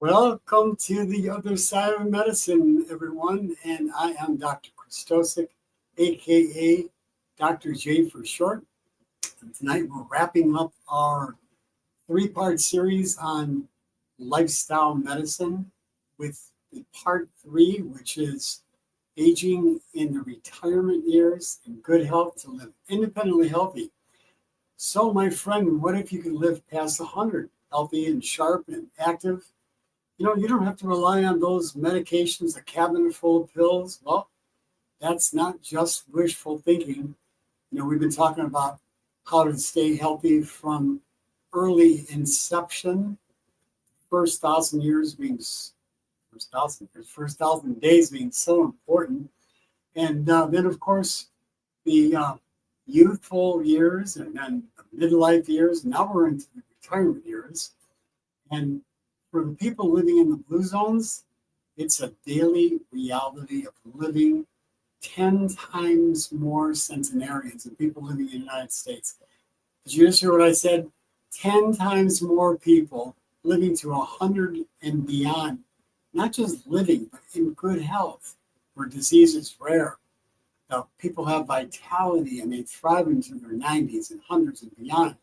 Welcome to the other side of medicine, everyone. And I am Dr. Kristosik, aka Dr. J for short. And tonight we're wrapping up our three-part series on lifestyle medicine with the part three, which is aging in the retirement years and good health to live independently healthy. So, my friend, what if you could live past 100, healthy and sharp and active? You don't have to rely on those medications, a cabinet full of pills. Well, that's not just wishful thinking. We've been talking about how to stay healthy from early inception, first thousand years being first thousand days being so important, and then of course the youthful years and then the midlife years. Now we're into the retirement years, and for the people living in the blue zones, it's a daily reality of living 10 times more centenarians than people living in the United States. Did you just hear what I said? 10 times more people living to 100 and beyond, not just living, but in good health, where disease is rare. People have vitality and they thrive into their 90s and 100s and beyond,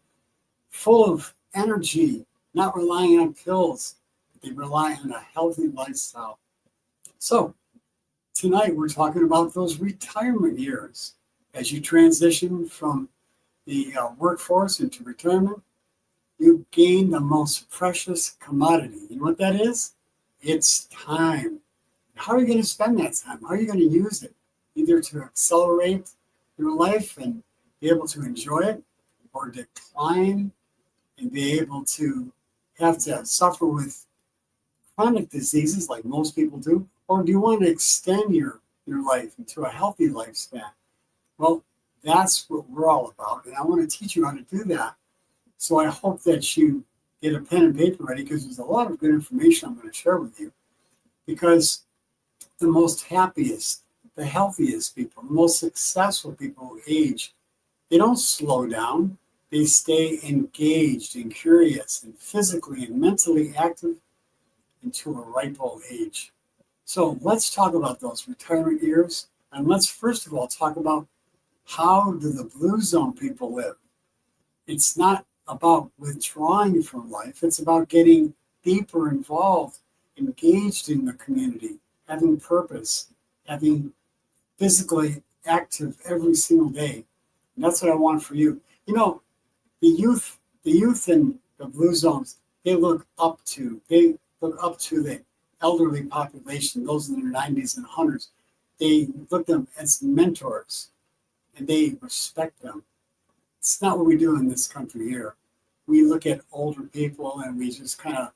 full of energy, not relying on pills. They rely on a healthy lifestyle. So tonight we're talking about those retirement years. As you transition from the workforce into retirement, you gain the most precious commodity. You know what that is? It's time. How are you going to spend that time? How are you going to use it? Either to accelerate your life and be able to enjoy it, or decline and be able to have to suffer with chronic diseases like most people do? Or do you want to extend your life into a healthy lifespan? Well, that's what we're all about, and I want to teach you how to do that. So I hope that you get a pen and paper ready, because there's a lot of good information I'm going to share with you. Because the most happiest, the healthiest people, the most successful people who age, they don't slow down. They stay engaged and curious and physically and mentally active into a ripe old age. So let's talk about those retirement years. And let's first of all talk about, how do the blue zone people live? It's not about withdrawing from life. It's about getting deeper involved, engaged in the community, having purpose, having physically active every single day. And that's what I want for you. The youth in the blue zones, they look up to the elderly population, those in their 90s and 100s. They look at them as mentors, and they respect them. It's not what we do in this country here. We look at older people and we just kind of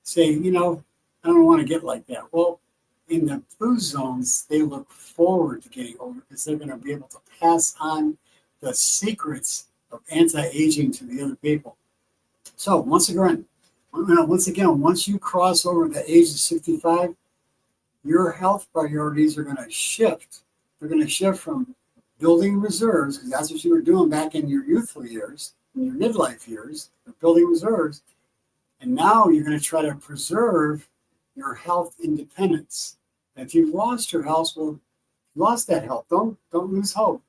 say, I don't want to get like that. Well, in the blue zones, they look forward to getting older, because they're going to be able to pass on the secrets of anti-aging to the other people. So once again, once you cross over the age of 65, your health priorities are going to shift. They're going to shift from building reserves, because that's what you were doing back in your youthful years, in your midlife years, building reserves. And now you're going to try to preserve your health independence. And if you've lost your health, well, you lost that health. Don't lose hope,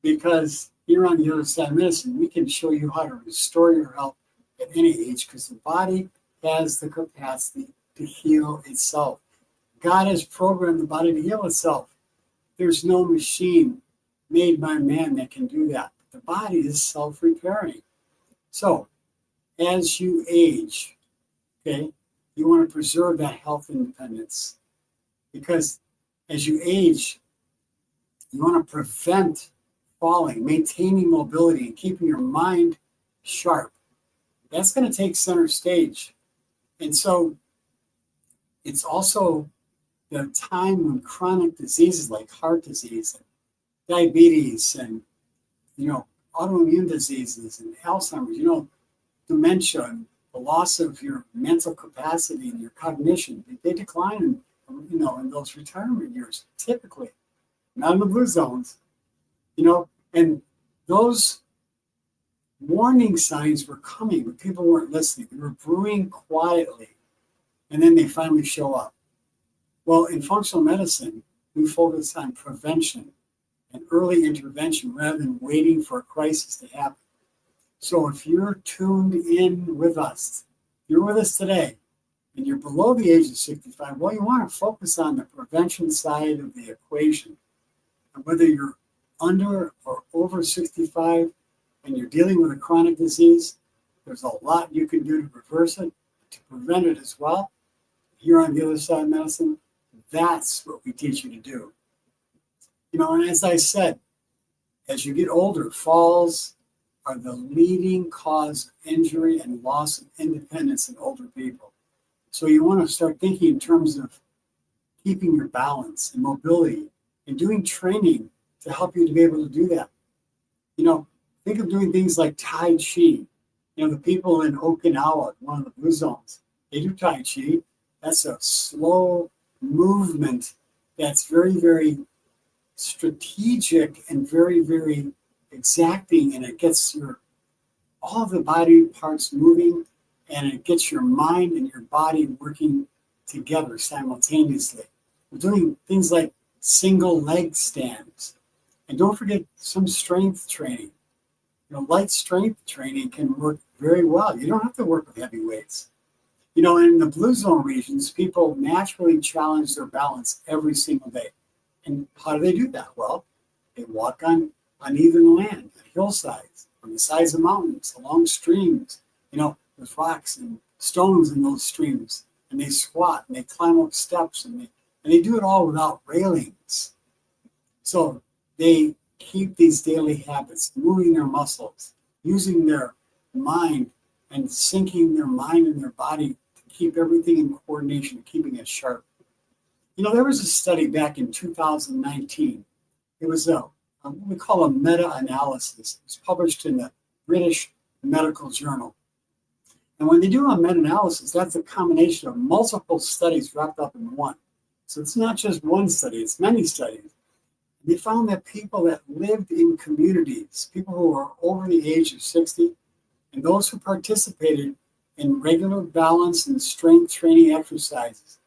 because here on the other side of medicine, we can show you how to restore your health at any age, because the body has the capacity to heal itself. God has programmed the body to heal itself. There's no machine made by man that can do that. The body is self-repairing. So as you age, okay, you want to preserve that health independence, because as you age, you want to prevent falling, maintaining mobility, and keeping your mind sharp. That's going to take center stage. And so it's also the time when chronic diseases like heart disease and diabetes and, autoimmune diseases and Alzheimer's, dementia and the loss of your mental capacity and your cognition, they decline in those retirement years, typically, not in the blue zones, and those warning signs were coming, but people weren't listening. They were brewing quietly. and then they finally show up. Well, in functional medicine, we focus on prevention and early intervention rather than waiting for a crisis to happen. So if you're tuned in with us, you're with us today, and you're below the age of 65, well, you want to focus on the prevention side of the equation. And whether you're under or over 65 and you're dealing with a chronic disease, there's a lot you can do to reverse it, to prevent it as well. Here on the other side of medicine, that's what we teach you to do. And as I said, as you get older, falls are the leading cause of injury and loss of independence in older people. So you want to start thinking in terms of keeping your balance and mobility and doing training to help you to be able to do that. Think of doing things like Tai Chi. The people in Okinawa, one of the blue zones, they do Tai Chi. That's a slow movement that's very, very strategic and very, very exacting, and it gets all of the body parts moving, and it gets your mind and your body working together simultaneously. We're doing things like single leg stands. And don't forget some strength training. Light strength training can work very well. You don't have to work with heavy weights. In the blue zone regions, people naturally challenge their balance every single day. And how do they do that? Well, they walk on uneven land, hillsides, on the sides of mountains, along streams. There's rocks and stones in those streams. And they squat and they climb up steps and they do it all without railings. So they keep these daily habits, moving their muscles, using their mind and syncing their mind and their body to keep everything in coordination, keeping it sharp. There was a study back in 2019. It was what we call a meta-analysis. It was published in the British Medical Journal. And when they do a meta-analysis, that's a combination of multiple studies wrapped up in one. So it's not just one study, it's many studies. They found that people that lived in communities, people who were over the age of 60, and those who participated in regular balance and strength training exercises,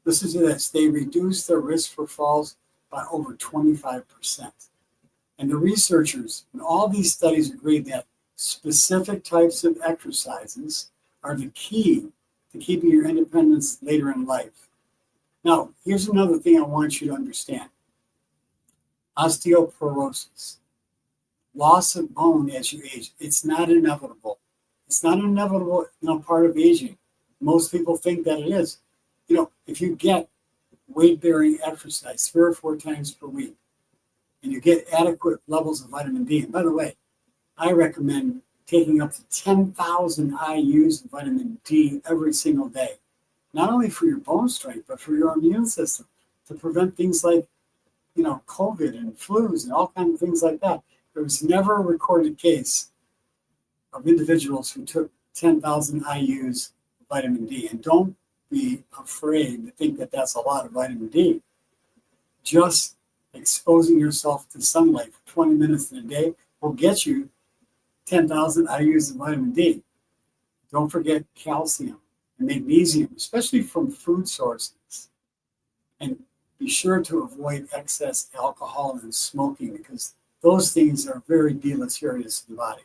listen to this, they reduced their risk for falls by over 25%. And the researchers in all these studies agreed that specific types of exercises are the key to keeping your independence later in life. Now, here's another thing I want you to understand. Osteoporosis, loss of bone as you age, it's not inevitable. It's not an inevitable part of aging. Most people think that it is. If you get weight-bearing exercise 3 or 4 times per week, and you get adequate levels of vitamin D, and by the way, I recommend taking up to 10,000 IUs of vitamin D every single day, not only for your bone strength, but for your immune system, to prevent things like COVID and flus and all kinds of things like that. There was never a recorded case of individuals who took 10,000 IUs of vitamin D. And don't be afraid to think that that's a lot of vitamin D. Just exposing yourself to sunlight for 20 minutes in a day will get you 10,000 IUs of vitamin D. Don't forget calcium and magnesium, especially from food sources. And be sure to avoid excess alcohol and smoking, because those things are very deleterious to the body.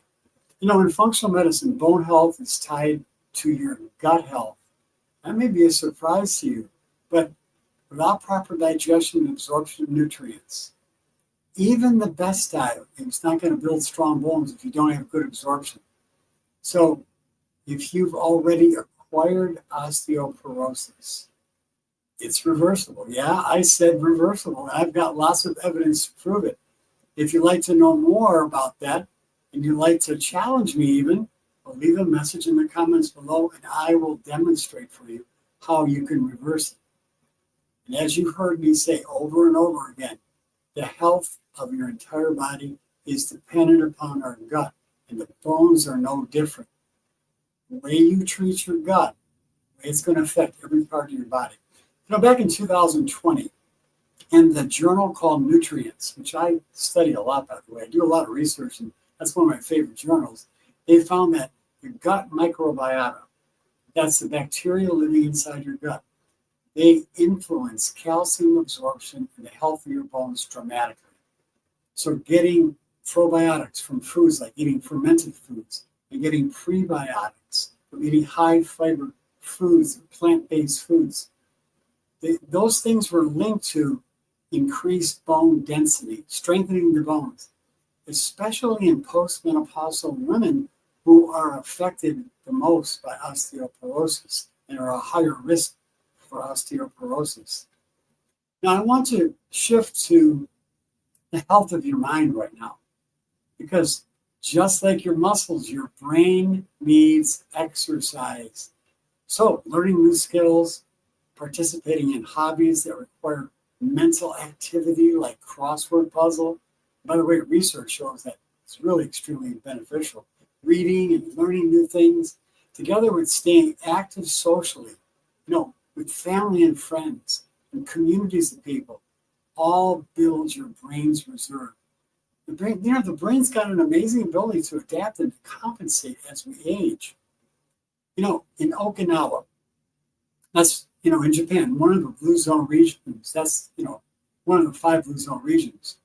In functional medicine, bone health is tied to your gut health. That may be a surprise to you, but without proper digestion and absorption of nutrients, even the best diet is not going to build strong bones if you don't have good absorption. So if you've already acquired osteoporosis, it's reversible. Yeah, I said reversible. I've got lots of evidence to prove it. If you'd like to know more about that, and you'd like to challenge me even, well, leave a message in the comments below, and I will demonstrate for you how you can reverse it. And as you've heard me say over and over again, the health of your entire body is dependent upon our gut, and the bones are no different. The way you treat your gut, it's going to affect every part of your body. Back in 2020, in the journal called Nutrients, which I study a lot, by the way, I do a lot of research, and that's one of my favorite journals, they found that the gut microbiota, That's the bacteria living inside your gut. They influence calcium absorption and the health of your bones dramatically. So getting probiotics from foods like eating fermented foods and getting prebiotics from eating high fiber foods, plant-based foods, those things were linked to increased bone density, strengthening the bones, especially in postmenopausal women who are affected the most by osteoporosis and are a higher risk for osteoporosis. Now, I want to shift to the health of your mind right now, because just like your muscles, your brain needs exercise. So, learning new skills, participating in hobbies that require mental activity like crossword puzzle. By the way, research shows that it's really extremely beneficial. Reading and learning new things, together with staying active socially, with family and friends and communities of people, all build your brain's reserve. The brain's got an amazing ability to adapt and compensate as we age. In Okinawa, that's in Japan, one of the blue zone regions. That's one of the 5 blue zone regions.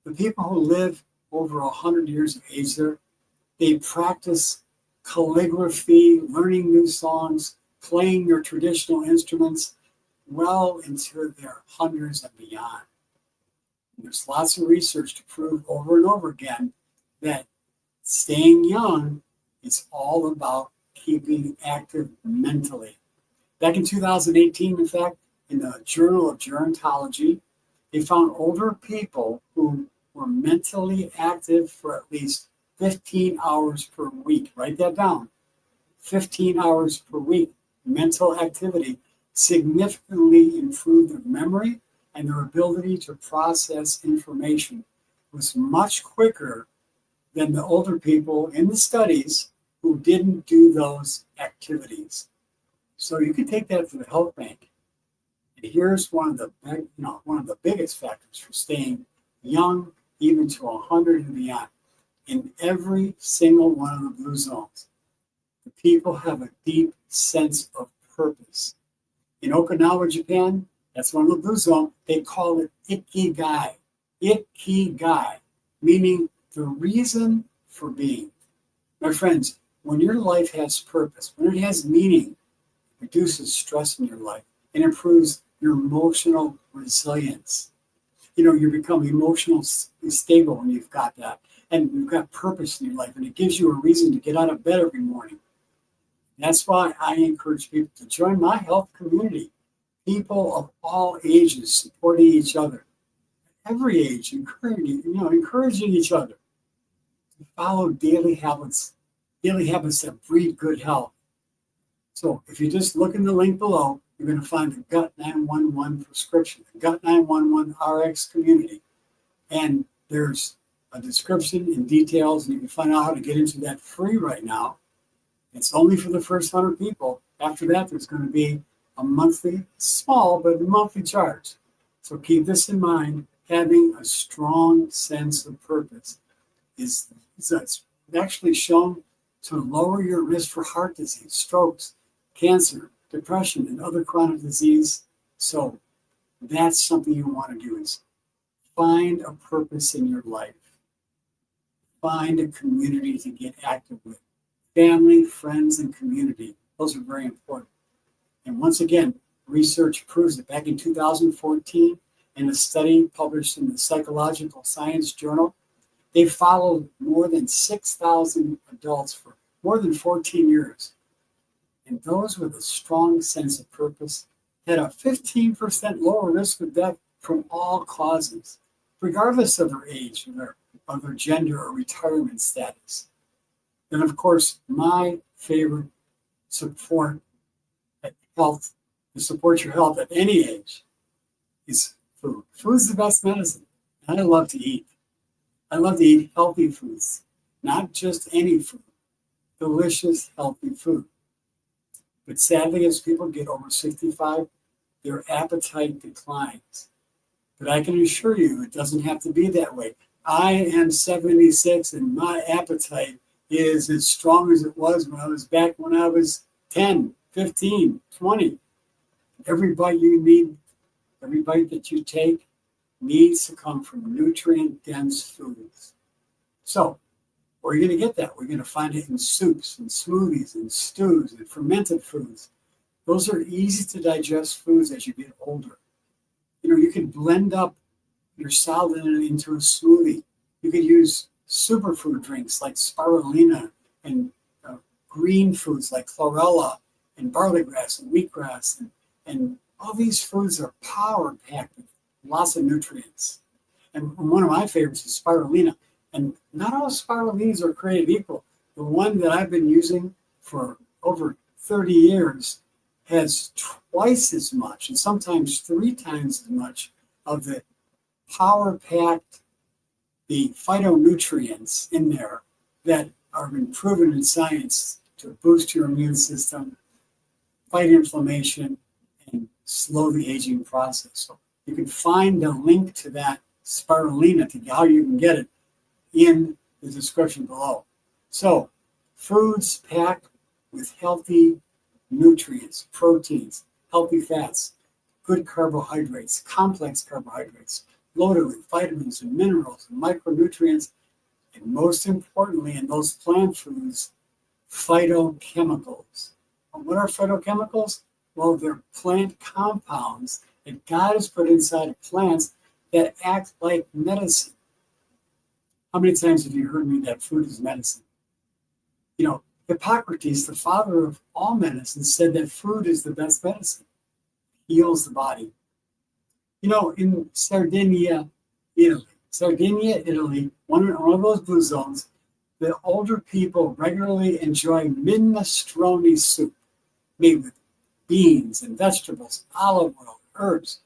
The people who live over 100 years of age there, they practice calligraphy, learning new songs, playing their traditional instruments well into their hundreds and beyond. And there's lots of research to prove over and over again that staying young is all about keeping active mentally. Back in 2018, in fact, in the Journal of Gerontology, they found older people who were mentally active for at least 15 hours per week. Write that down. 15 hours per week. Mental activity significantly improved their memory, and their ability to process information was much quicker than the older people in the studies who didn't do those activities. So you can take that to the health bank. And here's one of the biggest factors for staying young, even to 100 and beyond. In every single one of the blue zones, the people have a deep sense of purpose. In Okinawa, Japan, that's one of the blue zones, they call it ikigai. Ikigai, meaning the reason for being. My friends, when your life has purpose, when it has meaning, it reduces stress in your life and improves your emotional resilience. You become emotionally stable when you've got that. And you've got purpose in your life, and it gives you a reason to get out of bed every morning. That's why I encourage people to join my health community. People of all ages supporting each other. At every age, encouraging each other to follow daily habits that breed good health. So if you just look in the link below, you're going to find the Gut 911 prescription, the Gut 911 RX community. And there's a description and details, and you can find out how to get into that free right now. It's only for the first 100 people. After that, there's going to be a monthly, small, but a monthly charge. So keep this in mind. Having a strong sense of purpose is actually shown to lower your risk for heart disease, strokes, cancer, depression, and other chronic disease. So that's something you want to do, is find a purpose in your life. Find a community to get active with. Family, friends, and community. Those are very important. And once again, research proves that back in 2014, in a study published in the Psychological Science Journal, they followed more than 6,000 adults for more than 14 years. And those with a strong sense of purpose had a 15% lower risk of death from all causes, regardless of their age or their gender or retirement status. And of course, my favorite support to support your health at any age is food. Food's the best medicine. And I love to eat. I love to eat healthy foods, not just any food, delicious, healthy food. But sadly, as people get over 65, their appetite declines. But I can assure you, it doesn't have to be that way. I am 76, and my appetite is as strong as it was when I was 10. 15, 20. Every bite you need, every bite that you take needs to come from nutrient-dense foods. So, where are you going to get that? We're going to find it in soups and smoothies and stews and fermented foods. Those are easy to digest foods as you get older. You can blend up your salad into a smoothie. You could use superfood drinks like spirulina and green foods like chlorella and barley grass and wheatgrass. And all these foods are power-packed with lots of nutrients. And one of my favorites is spirulina. And not all spirulinas are created equal. The one that I've been using for over 30 years has twice as much, and sometimes 3 times as much, of the power-packed, the phytonutrients in there that are been proven in science to boost your immune system, fight inflammation, and slow the aging process. So you can find the link to that spirulina, to how you can get it, in the description below. So foods packed with healthy nutrients, proteins, healthy fats, good carbohydrates, complex carbohydrates, loaded with vitamins and minerals and micronutrients, and most importantly, in those plant foods, phytochemicals. And what are phytochemicals? Well, they're plant compounds that God has put inside of plants that act like medicine. How many times have you heard me that food is medicine? Hippocrates, the father of all medicine, said that food is the best medicine. Heals the body. In Sardinia, Italy, one of those blue zones, the older people regularly enjoy minestrone soup made with beans and vegetables, olive oil, herbs.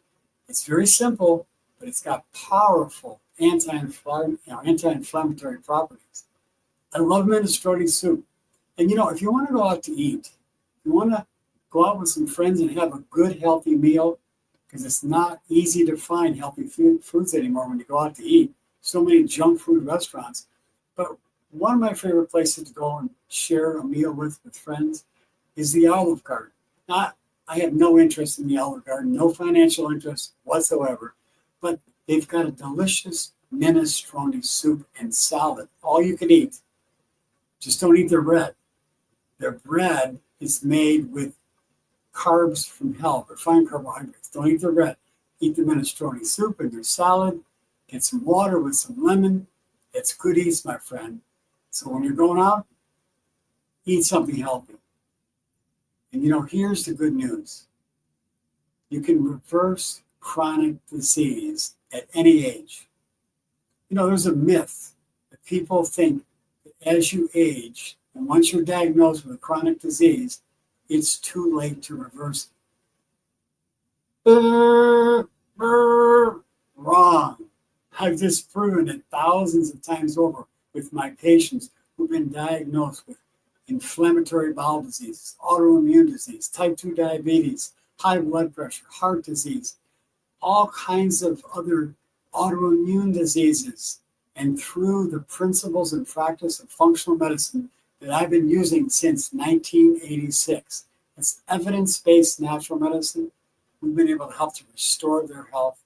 It's very simple, but it's got powerful anti-inflammatory properties. I love minestrone soup. And if you want to go out to eat, if you want to go out with some friends and have a good, healthy meal, because it's not easy to find healthy foods anymore when you go out to eat. So many junk food restaurants. But one of my favorite places to go and share a meal with friends is the Olive Garden. I have no interest in the Olive Garden, no financial interest whatsoever, but they've got a delicious minestrone soup and salad, all you can eat. Just don't eat their bread. Their bread is made with carbs from hell, refined carbohydrates. Don't eat their bread. Eat the minestrone soup and their salad. Get some water with some lemon. It's good eats, my friend. So when you're going out, eat something healthy. And here's the good news. You can reverse chronic disease at any age. There's a myth that people think that as you age, and once you're diagnosed with a chronic disease, it's too late to reverse it. Wrong. I've disproven it thousands of times over with my patients who've been diagnosed with inflammatory bowel disease, autoimmune disease, type 2 diabetes, high blood pressure, heart disease, all kinds of other autoimmune diseases. And through the principles and practice of functional medicine that I've been using since 1986, it's evidence-based natural medicine. We've been able to help to restore their health,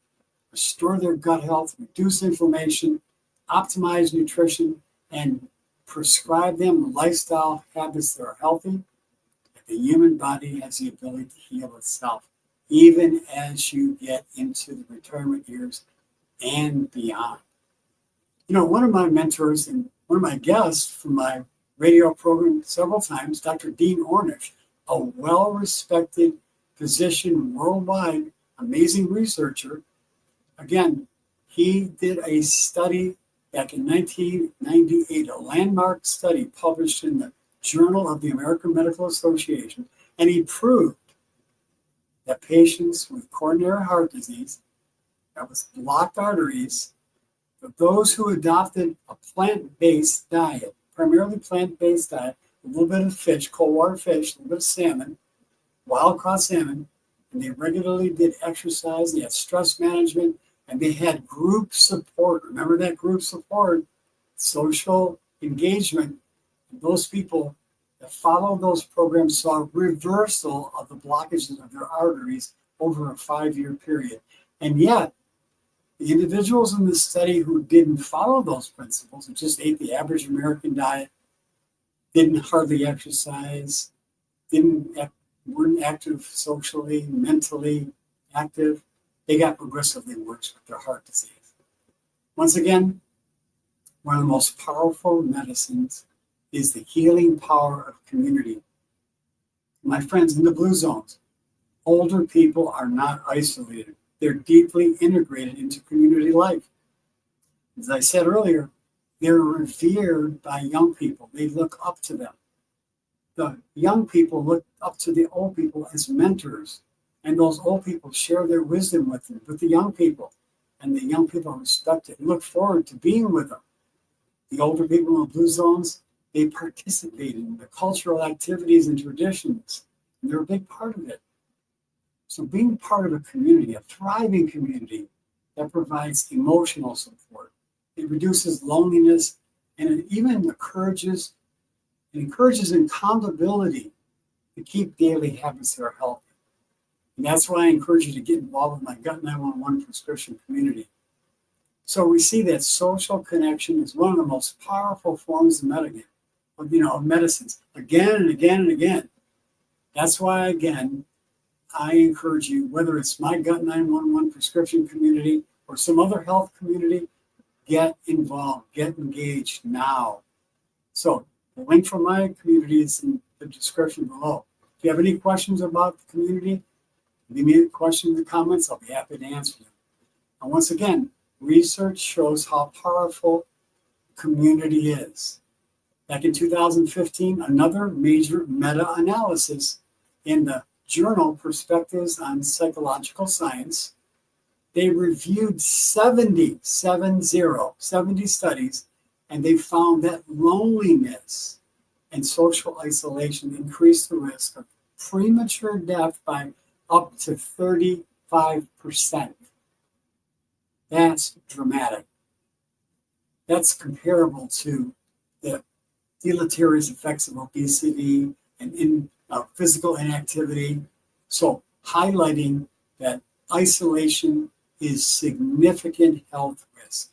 restore their gut health, reduce inflammation, optimize nutrition, and prescribe them lifestyle habits that are healthy. The human body has the ability to heal itself, even as you get into the retirement years and beyond. One of my mentors and one of my guests from my radio program several times, Dr. Dean Ornish, a well-respected physician worldwide, amazing researcher. Again, he did a study back in 1998, a landmark study published in the Journal of the American Medical Association, and he proved that patients with coronary heart disease, that was blocked arteries, but those who adopted a plant-based diet, primarily plant-based diet, a little bit of fish, cold water fish, a little bit of salmon, wild-caught salmon, and they regularly did exercise, they had stress management, and they had group support. Remember that group support, social engagement. And those people, the that followed those programs saw reversal of the blockages of their arteries over a 5-year period. And yet, the individuals in the study who didn't follow those principles, who just ate the average American diet, didn't hardly exercise, weren't active socially, mentally active, they got progressively worse with their heart disease. Once again, one of the most powerful medicines is the healing power of community. My friends in the blue zones, older people are not isolated. They're deeply integrated into community life. As I said earlier, they're revered by young people. They look up to them. The young people look up to the old people as mentors, and those old people share their wisdom with them, with the young people, and the young people respect it and look forward to being with them. The older people in the blue zones, they participate in the cultural activities and traditions, and they're a big part of it. So being part of a community, a thriving community that provides emotional support, it reduces loneliness, and it even encourages accountability to keep daily habits that are healthy. And that's why I encourage you to get involved with my Gut 911 prescription community. So we see that social connection is one of the most powerful forms of medicines, again and again and again. That's why, again, I encourage you, whether it's my Gut 911 prescription community or some other health community, get involved, get engaged now. So the link for my community is in the description below. If you have any questions about the community, leave me a question in the comments. I'll be happy to answer them. And once again, research shows how powerful community is. Back in 2015, another major meta-analysis in the journal Perspectives on Psychological Science, they reviewed 70 studies, and they found that loneliness and social isolation increased the risk of premature death by up to 35%. That's dramatic. That's comparable to the deleterious effects of obesity and physical inactivity. So highlighting that isolation is significant health risk.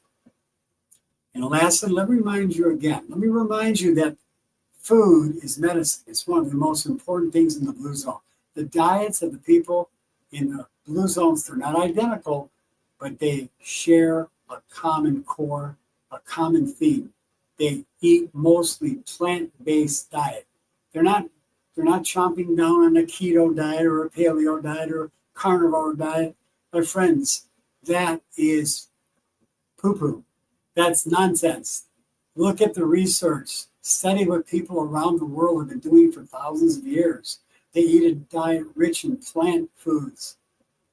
And lastly, let me remind you that food is medicine. It's one of the most important things in the blue zone. The diets of the people in the blue zones, they're not identical, but they share a common core, a common theme. They eat mostly plant-based diet. They're not chomping down on a keto diet or a paleo diet or a carnivore diet. My friends, that is poo-poo. That's nonsense. Look at the research. Study what people around the world have been doing for thousands of years. They eat a diet rich in plant foods,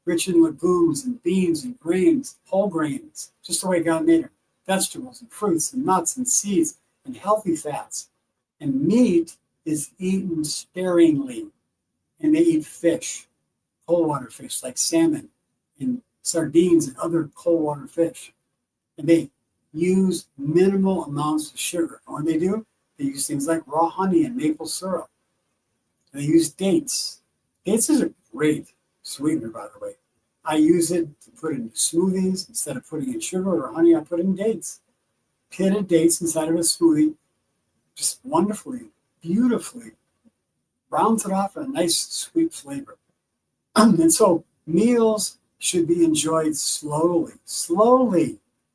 rich in legumes and beans and grains, whole grains, just the way God made them. Vegetables and fruits and nuts and seeds and healthy fats. And meat is eaten sparingly. And they eat fish, cold water fish like salmon and sardines and other cold water fish. And they use minimal amounts of sugar. And what they do, they use things like raw honey and maple syrup. They use dates. Dates is a great sweetener, by the way. I use it to put in smoothies. Instead of putting in sugar or honey, I put in dates. Pitted dates inside of a smoothie, just wonderfully, beautifully rounds it off a nice sweet flavor. And so meals should be enjoyed slowly.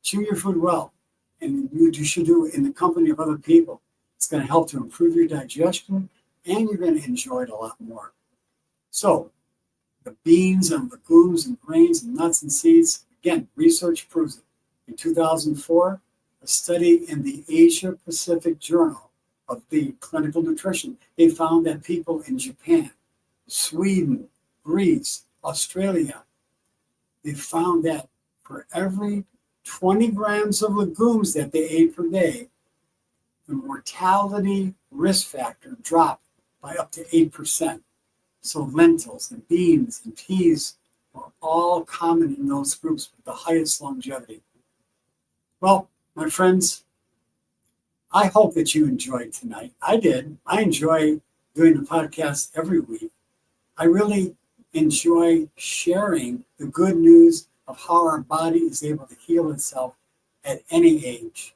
Chew your food well. And you should do it in the company of other people. It's going to help to improve your digestion, and you're going to enjoy it a lot more. So the beans and legumes and grains and nuts and seeds, again, research proves it. In 2004, a study in the Asia Pacific Journal of the Clinical Nutrition, they found that people in Japan, Sweden, Greece, Australia, they found that for every 20 grams of legumes that they ate per day, the mortality risk factor dropped by up to 8%. So lentils and beans and peas are all common in those groups with the highest longevity. Well, my friends, I hope that you enjoyed tonight. I did. I enjoy doing the podcast every week. I really enjoy sharing the good news of how our body is able to heal itself at any age.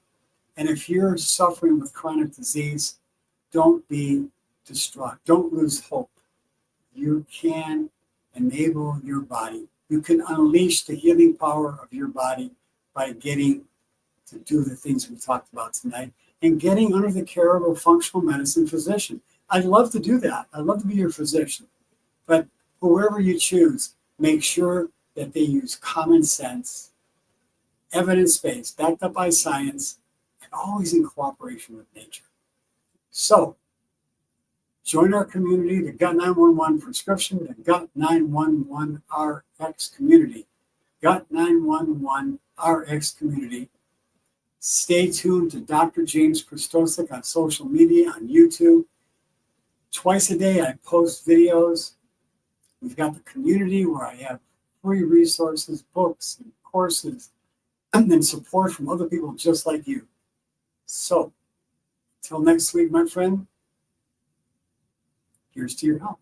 And if you're suffering with chronic disease, don't be distraught. Don't lose hope. You can enable your body. You can unleash the healing power of your body by getting to do the things we talked about tonight and getting under the care of a functional medicine physician. I'd love to do that. I'd love to be your physician. But whoever you choose, make sure that they use common sense, evidence-based, backed up by science, and always in cooperation with nature. So, join our community, the Gut 911 prescription, the Gut 911 RX community. Gut 911 RX community. Stay tuned to Dr. James Christosik on social media, on YouTube. Twice a day, I post videos. We've got the community where I have free resources, books, and courses, and then support from other people just like you. So, till next week, my friend, here's to your health.